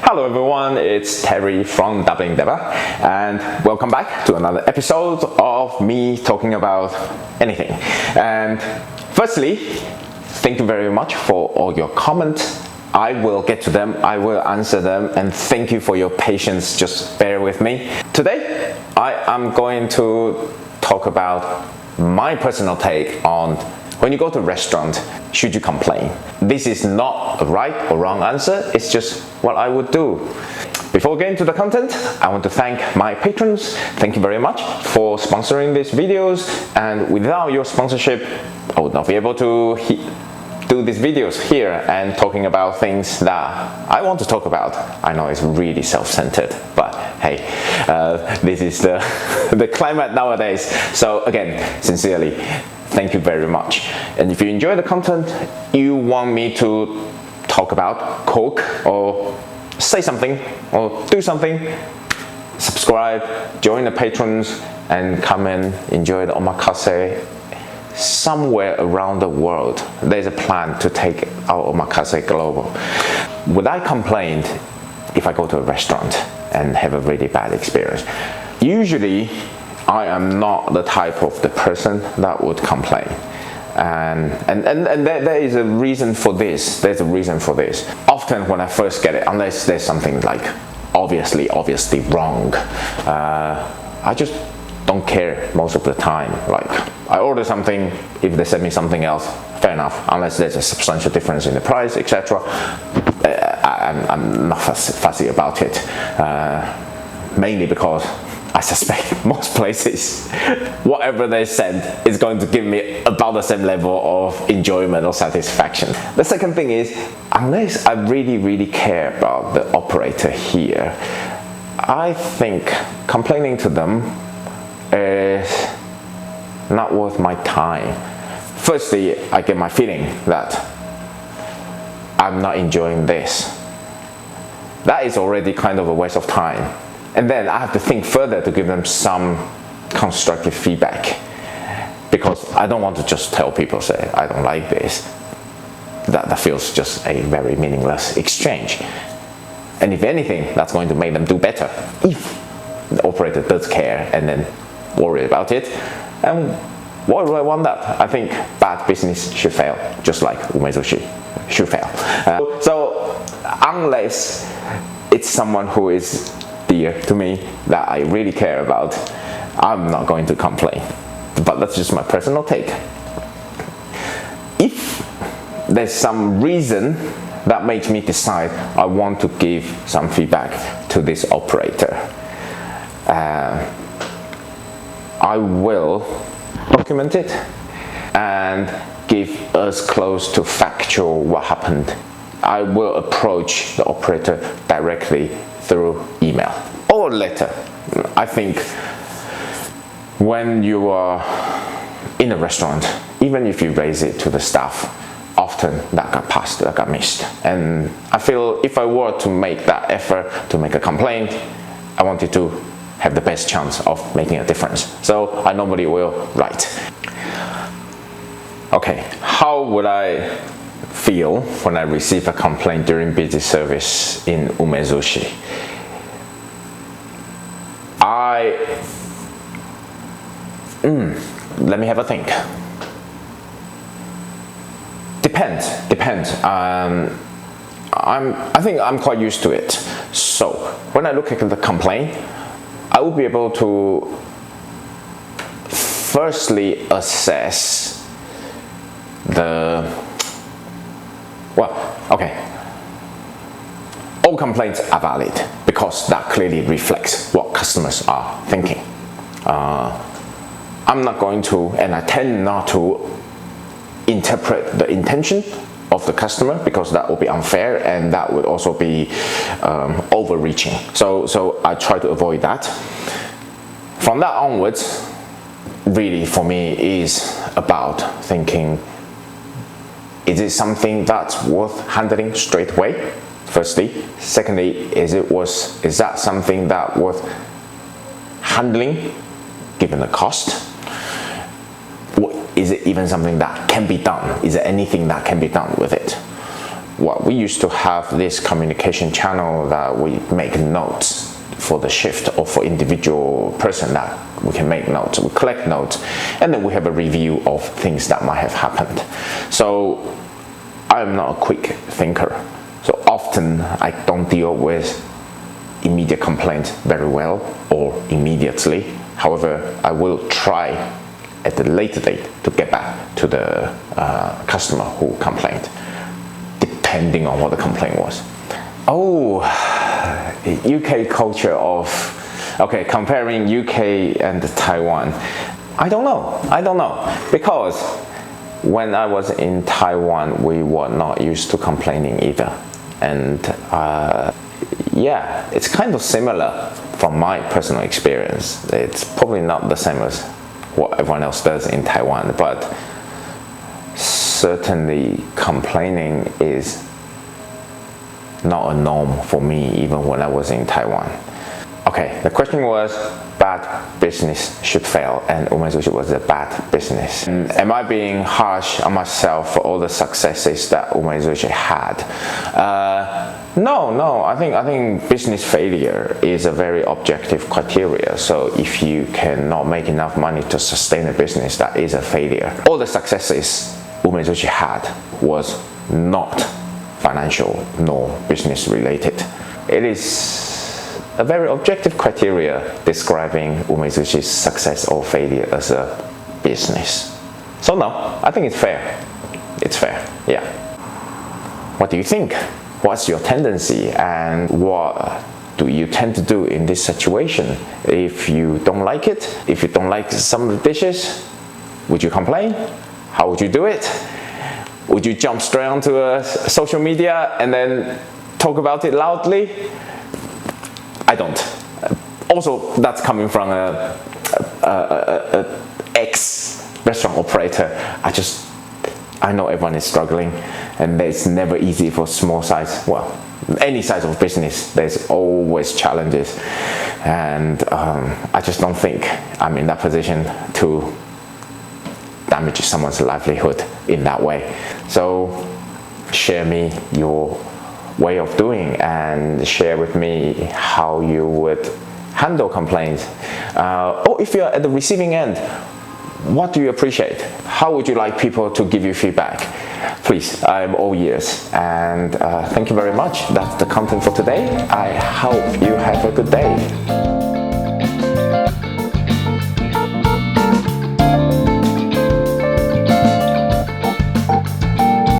Hello everyone, it's Terry from Dabbling Dabber, and welcome back to another episode of me talking about anything. And firstly, thank you very much for all your comments. I will get to them, I will answer them, and thank you for your patience. Just bear with me. Today, I am going to talk about my personal take on when you go to a restaurant, should you complain? This is not a right or wrong answer, it's just what I would do. Before getting to the content, I want to thank my patrons. Thank you very much for sponsoring these videos, and without your sponsorship, I would not be able to do these videos here and talking about things that I want to talk about. I know it's really self-centered, but hey, this is the climate nowadays. So again, sincerely, thank you very much. And if you enjoy the content, you want me to talk about, cook, or say something, or do something, subscribe, join the patrons, and come and enjoy the omakase somewhere around the world. There's a plan to take our omakase global. Would I complain if I go to a restaurant and have a really bad experience? Usually, I am not the type of the person that would complain. And there is a reason for this. There's a reason for this. Often when I first get it, unless there's something like obviously wrong, I just don't care most of the time. Like, I order something, if they send me something else, fair enough, unless there's a substantial difference in the price, etc. I'm not fussy about it, mainly because I suspect most places, whatever they send is going to give me about the same level of enjoyment or satisfaction. The second thing is, unless I really care about the operator here, I think complaining to them is not worth my time. Firstly, I get my feeling that I'm not enjoying this. That is already kind of a waste of time. And then I have to think further to give them some constructive feedback, because I don't want to just tell people, say, I don't like this. That feels just a very meaningless exchange. And if anything, that's going to make them do better, if the operator does care and then worry about it. And why do I want that? I think bad business should fail, just like umezushi should fail. So unless it's someone who is dear to me, that I really care about, I'm not going to complain. But that's just my personal take. If there's some reason that makes me decide I want to give some feedback to this operator, I will document it and give as close to factual what happened. I will approach the operator directly through email or letter. I think when you are in a restaurant, even if you raise it to the staff, often that got passed, that got missed. And I feel if I were to make that effort to make a complaint, I wanted to have the best chance of making a difference. So I normally will write. Okay, how would I feel when I receive a complaint during busy service in umezushi? Let me have a think. Depends. I think I'm quite used to it. So when I look at the complaint, I will be able to firstly assess all complaints are valid because that clearly reflects what customers are thinking. I'm not going to, and I tend not to interpret the intention of the customer, because that would be unfair and that would also be overreaching. So I try to avoid that. From that onwards, really for me is about thinking, is it something that's worth handling straight away? Firstly. Secondly, is that something that worth handling given the cost? is it even something that can be done? Is there anything that can be done with it? Well, we used to have this communication channel that we make notes for the shift, or for individual person that we can make notes. We collect notes, and then we have a review of things that might have happened. So I'm not a quick thinker. So often I don't deal with immediate complaints very well or immediately. However, I will try at a later date to get back to the customer who complained, depending on what the complaint was. Oh, UK culture of, okay, comparing UK and Taiwan. I don't know, because when I was in Taiwan, we were not used to complaining either. And yeah, it's kind of similar from my personal experience. It's probably not the same as what everyone else does in Taiwan, but certainly complaining is not a norm for me even when I was in Taiwan. Okay, the question was, bad business should fail, and Umezushi was a bad business. And am I being harsh on myself for all the successes that Umezushi had? No, I think business failure is a very objective criteria. So if you cannot make enough money to sustain a business, that is a failure. All the successes Umezushi had was not financial nor business related. It is a very objective criteria describing Umezushi's success or failure as a business. So no, I think it's fair. It's fair, yeah. What do you think? What's your tendency, and what do you tend to do in this situation? If you don't like it, if you don't like some of the dishes, would you complain? How would you do it? Would you jump straight onto social media and then talk about it loudly? I don't. Also, that's coming from a ex-restaurant operator. I know everyone is struggling, and it's never easy for small size, well, any size of business. There's always challenges, and I just don't think I'm in that position to damage someone's livelihood in that way. So share me your way of doing, and share with me how you would handle complaints. Or if you're at the receiving end, what do you appreciate? How would you like people to give you feedback? Please, I'm all ears. And thank you very much. That's the content for today. I hope you have a good day.